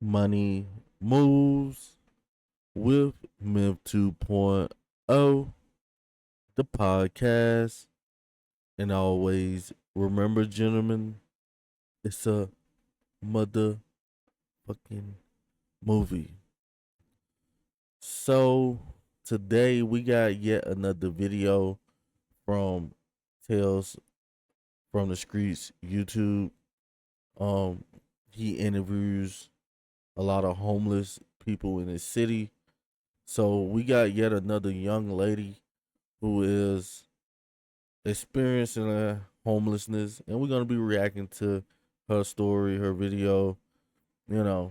Money Moves with Myth 2.0, the podcast. And always remember, gentlemen, it's a motherfucking movie. So today we got yet another video from Tales from the Streets YouTube. Um, he interviews a lot of homeless people in his city. So we got yet another young lady who is experiencing homelessness, and we're gonna be reacting to her story, her video.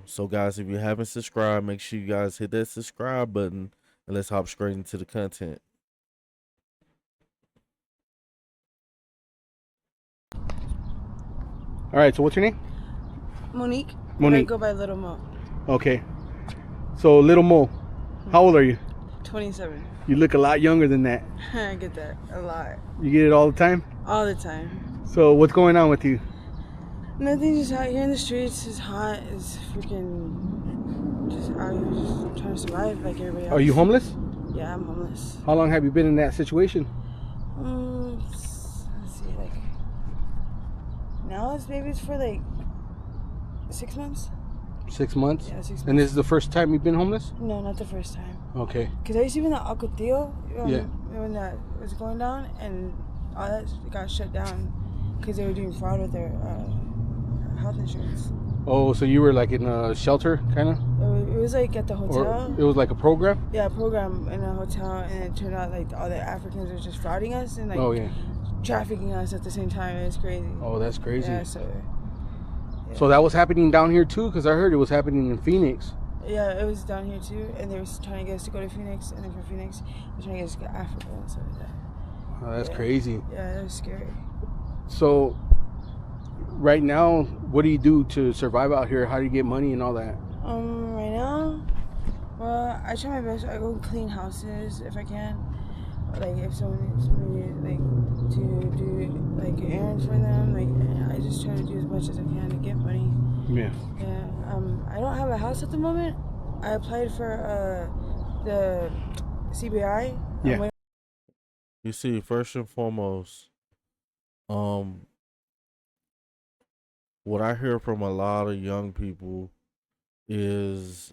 So guys, if you haven't subscribed, make sure you guys hit that subscribe button, and let's hop straight into the content. All right, so what's your name? Monique. Monique. I go by Little Mo. Okay. So, Little Mo, how old are you? 27. You look a lot younger than that. I get that a lot. You get it all the time? All the time. So, what's going on with you? Nothing, just out here in the streets. It's hot. It's freaking just out here just trying to survive like everybody else. Are you homeless? Yeah, I'm homeless. How long have you been in that situation? Let's see, like now it's for like 6 months. 6 months? Yeah, 6 months. And this is the first time you've been homeless? No, not the first time. Okay. Cause I used to be in the Alcatillo Yeah. when that was going down, and all that got shut down because they were doing fraud with their health insurance. Oh, so you were like in a shelter, kind of? It was like at the hotel. Or it was like a program? Yeah, a program in a hotel, and it turned out like all the Africans were just frauding us and like Oh, yeah. trafficking us at the same time. It was crazy. Oh, that's crazy. Yeah, so. Yeah. So that was happening down here too? Because I heard it was happening in Phoenix. Yeah, it was down here too, and they were trying to get us to go to Phoenix, and then from Phoenix, they're trying to get us to go to Africa and stuff like that. Oh, that's Yeah. crazy. Yeah, that was scary. So, right now, what do you do to survive out here? How do you get money and all that? Right now, well, I try my best. I go clean houses if I can. Like if someone needs me, like to do like errands for them, like I just try to do as much as I can to get money. Yeah. Yeah. I don't have a house at the moment. I applied for the CBI. Yeah. You see, first and foremost, what I hear from a lot of young people is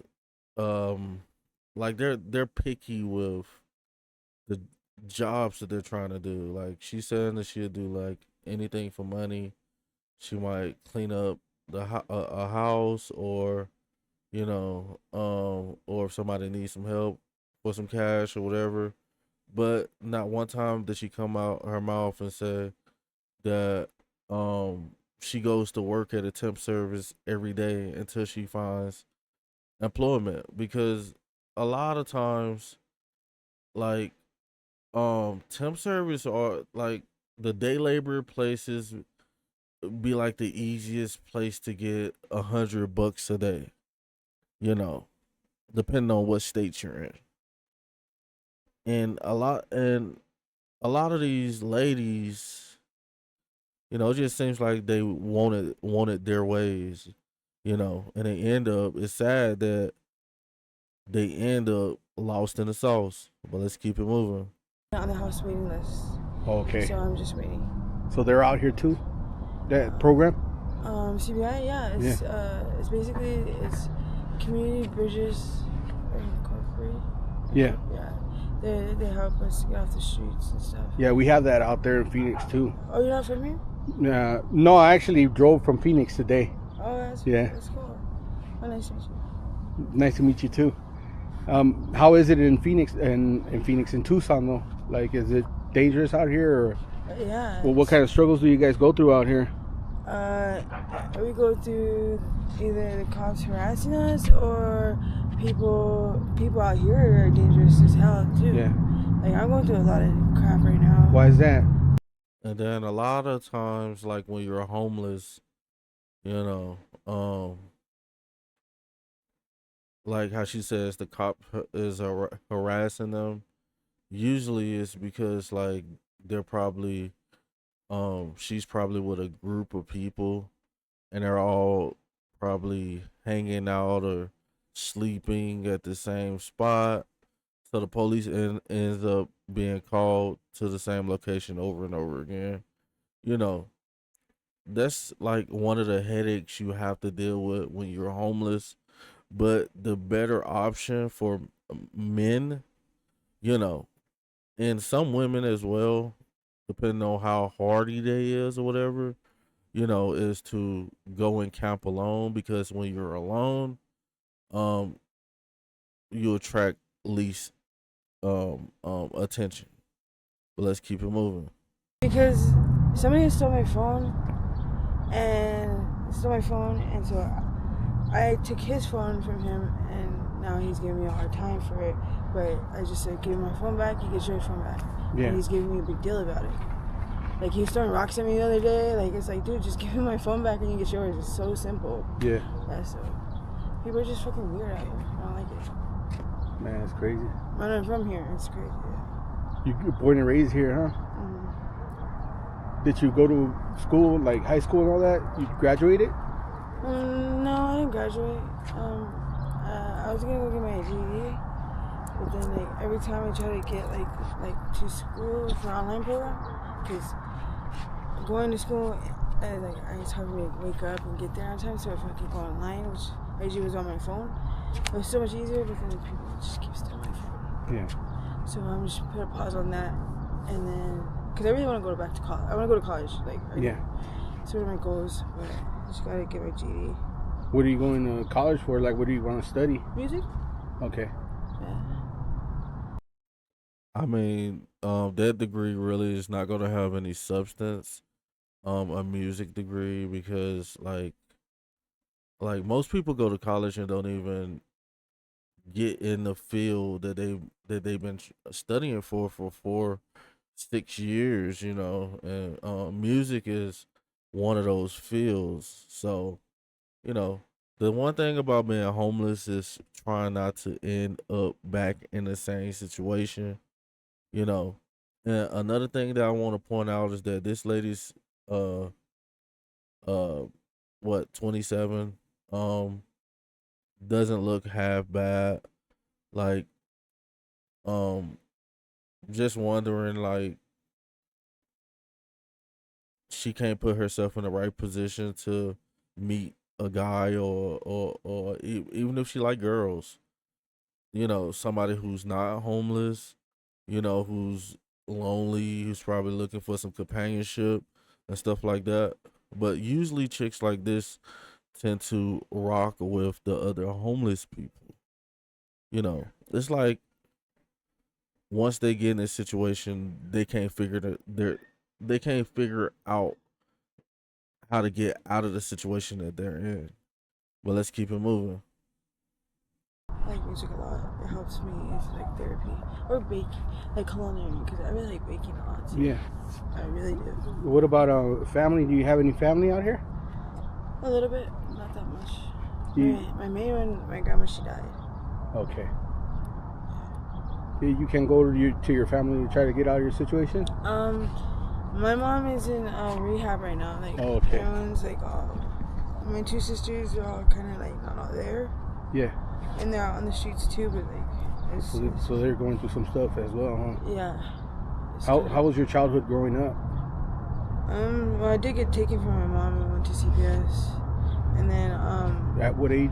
like they're picky with the jobs that they're trying to do. Like she's saying that she'll do like anything for money. She might clean up a house, or or if somebody needs some help for some cash or whatever. But not one time did she come out her mouth and say that she goes to work at a temp service every day until she finds employment. Because a lot of times, like temp service, or like the day labor places, be like the easiest place to get $100 a day, you know depending on what state you're in. And a lot of these ladies, it just seems like they wanted their ways, and they end up, it's sad that they end up lost in the sauce. But let's keep it moving. On the house waiting list. Okay. So I'm just waiting. So they're out here too? That program? CBI, yeah. It's basically it's Community Bridges Incorporated. Yeah. Yeah. They help us get off the streets and stuff. Yeah, we have that out there in Phoenix too. Oh, you're not from here? No, I actually drove from Phoenix today. Oh, that's cool. Oh, nice to meet you. Nice to meet you too. How is it in Phoenix in Tucson though? Like, is it dangerous out here, or Yeah. well, what kind of struggles do you guys go through out here? We go through either the cops harassing us, or people out here are dangerous as hell too. Yeah. Like I'm going through a lot of crap right now. Why is that? And then a lot of times, like when you're homeless, you know, like how she says the cop is harassing them. Usually it's because like they're probably she's probably with a group of people, and they're all probably hanging out or sleeping at the same spot. So the police ends up being called to the same location over and over again. You know, that's like one of the headaches you have to deal with when you're homeless. But the better option for men, you know, and some women as well, depending on how hardy they is or whatever, is to go and camp alone, because when you're alone, um, you attract least attention. But let's keep it moving. Because somebody stole my phone, and so I took his phone from him, and now he's giving me a hard time for it. But I just said, give me my phone back, you get your phone back. Yeah. And he's giving me a big deal about it. Like, he was throwing rocks at me the other day. Like, it's like, dude, just give me my phone back and you get yours. It's so simple. Yeah. So people are just fucking weird out here. I don't like it. Man, it's crazy. I'm from here. It's crazy. Yeah. You're born and raised here, huh? Mm-hmm. Did you go to school, like high school and all that? You graduated? No, I didn't graduate. I was gonna go get my GED, but then like every time I try to get like to school for online program, because going to school, it's hard for me to wake up and get there on time. So if I could go online, which I usually was on my phone, it was so much easier. But then people just keep stealing my phone. Yeah. So I'm just put a pause on that, and then because I really want to go back to college. I want to go to college, Yeah. So what are my goals? But I just gotta get my GED. What are you going to college for? Like, what do you want to study? Music? Okay. Yeah. I mean, that degree really is not going to have any substance, a music degree, because like most people go to college and don't even get in the field that they've been studying for 4, 6 years, and music is one of those fields. So, the one thing about being homeless is trying not to end up back in the same situation, you know. And another thing that I want to point out is that this lady's uh uh 27, um doesn't look half bad. Like, um just wondering, like, she can't put herself in the right position to meet a guy, or even if she like girls, somebody who's not homeless, who's lonely, who's probably looking for some companionship and stuff like that. But usually chicks like this tend to rock with the other homeless people. It's like once they get in a situation, they can't figure out how to get out of the situation that they're in. But let's keep it moving. I like music a lot. It helps me. It's like therapy. Or baking. Like culinary, because I really like baking a lot too. Yeah. I really do. What about family? Do you have any family out here? A little bit. Not that much. You- My main one, my grandma, she died. Okay. You can go to your family to try to get out of your situation? My mom is in rehab right now. Like, Oh, okay. everyone's like, my 2 sisters are all kind of like not there. Yeah. And they're out on the streets too, but like, So they're going through some stuff as well, huh? yeah. How was your childhood growing up? Well, I did get taken from my mom and went to CPS. And then, At what age?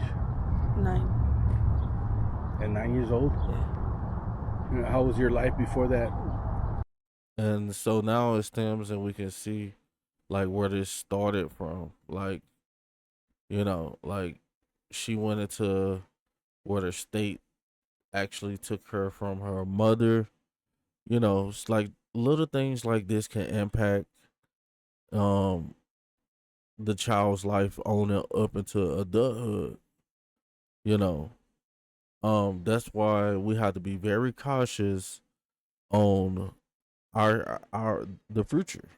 9. At 9 years old? Yeah. How was your life before that? And so now it stems, and we can see like where this started from. Like, like she went into where the state actually took her from her mother. It's like little things like this can impact the child's life on it up into adulthood. That's why we have to be very cautious on our the future.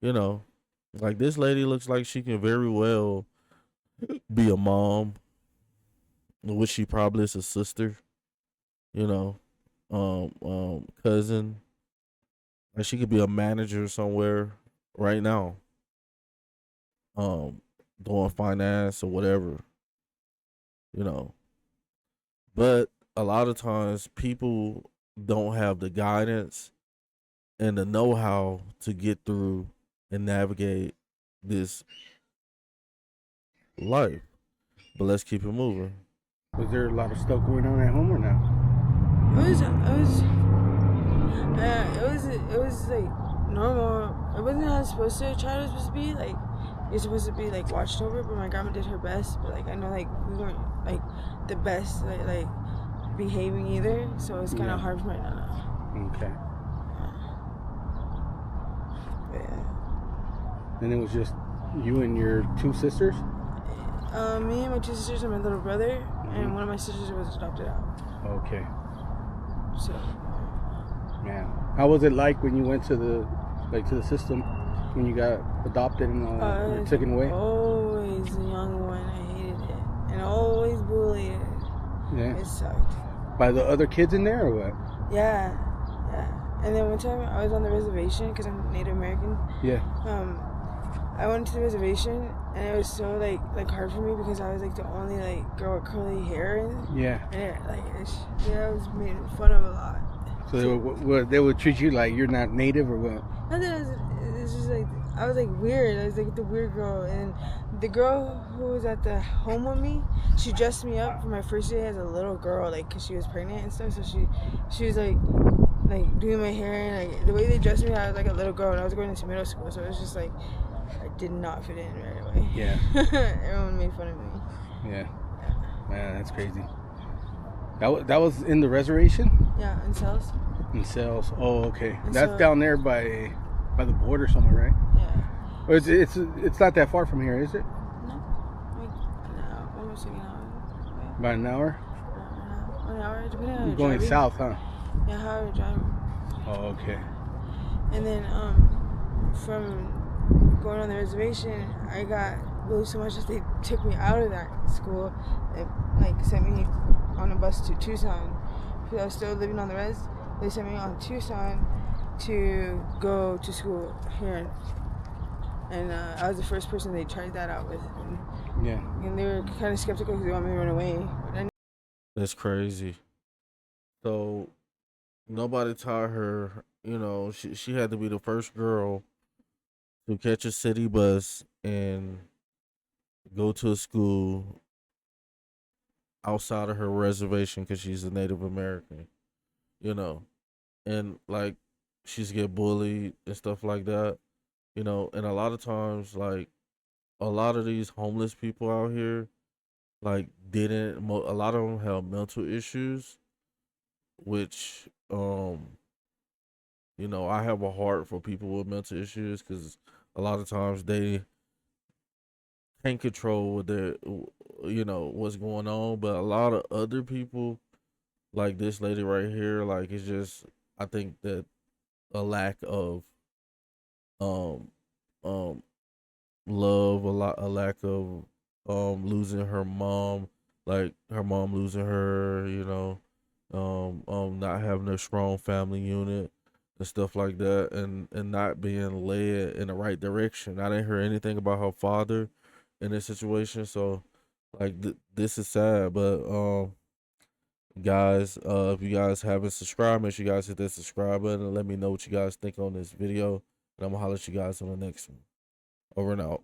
Like, this lady looks like she can very well be a mom, which she probably is a sister, cousin. Like, she could be a manager somewhere right now. doing finance or whatever, you know. But a lot of times people don't have the guidance and the know-how to get through and navigate this life. But let's keep it moving. Was there a lot of stuff going on at home or not? It was like normal. It wasn't how it's supposed to. Child was supposed to be like you're supposed to be like watched over, but my grandma did her best. But like I know like we weren't like the best like behaving either, so it's kind of hard for me now. Okay. Yeah. And it was just you and your two sisters? Me and my two sisters and my little brother, and one of my sisters was adopted out. Okay. So. Yeah. How was it like when you went to the system when you got adopted and all that, taken away? Always the young one. I hated it, and always bullied. Yeah. It sucked. By the other kids in there or what? Yeah. And then one time I was on the reservation because I'm Native American. Yeah. I went to the reservation and it was so like hard for me because I was like the only like girl with curly hair Yeah. and I was made fun of a lot. So they would treat you like you're not native or what? And then it's just like I was like weird. I was like the weird girl, and the girl who was at the home with me, she dressed me up for my first day as a little girl, like because she was pregnant and stuff. So she was like doing my hair and like the way they dressed me, I was like a little girl, and I was going into middle school, so it was just like I did not fit in right away. Yeah. Everyone made fun of me. Yeah. Man, that's crazy. That was in the reservation? Yeah, in cells. In cells. Oh, okay. And That's so- down there by the border somewhere, right? Yeah. Or it's not that far from here, is it? No. Like no, almost like an hour. About an hour? 1 hour, depending on how You're you're going driving. south, huh? Yeah, how you're driving. Oh, okay. And then from going on the reservation, I got bullied so much that they took me out of that school and like sent me on a bus to Tucson. Because I was still living on the res, they sent me on Tucson to go to school here. And I was the first person they tried that out with. Yeah. And they were kind of skeptical because they wanted me to run away. But I That's crazy. So nobody taught her, she had to be the first girl to catch a city bus and go to a school outside of her reservation because she's a Native American, and like she's get bullied and stuff like that, and a lot of times like a lot of these homeless people out here like a lot of them have mental issues, which I have a heart for people with mental issues because a lot of times they can't control what's going on, but a lot of other people like this lady right here, like it's just I think that a lack of um um love, a lack of losing her mom, like her mom losing her, not having a strong family unit and stuff like that, and not being led in the right direction. I didn't hear anything about her father in this situation, so like this is sad. But guys, if you guys haven't subscribed, make sure you guys hit that subscribe button and let me know what you guys think on this video, and I'm gonna holler at you guys on the next one. Over and out.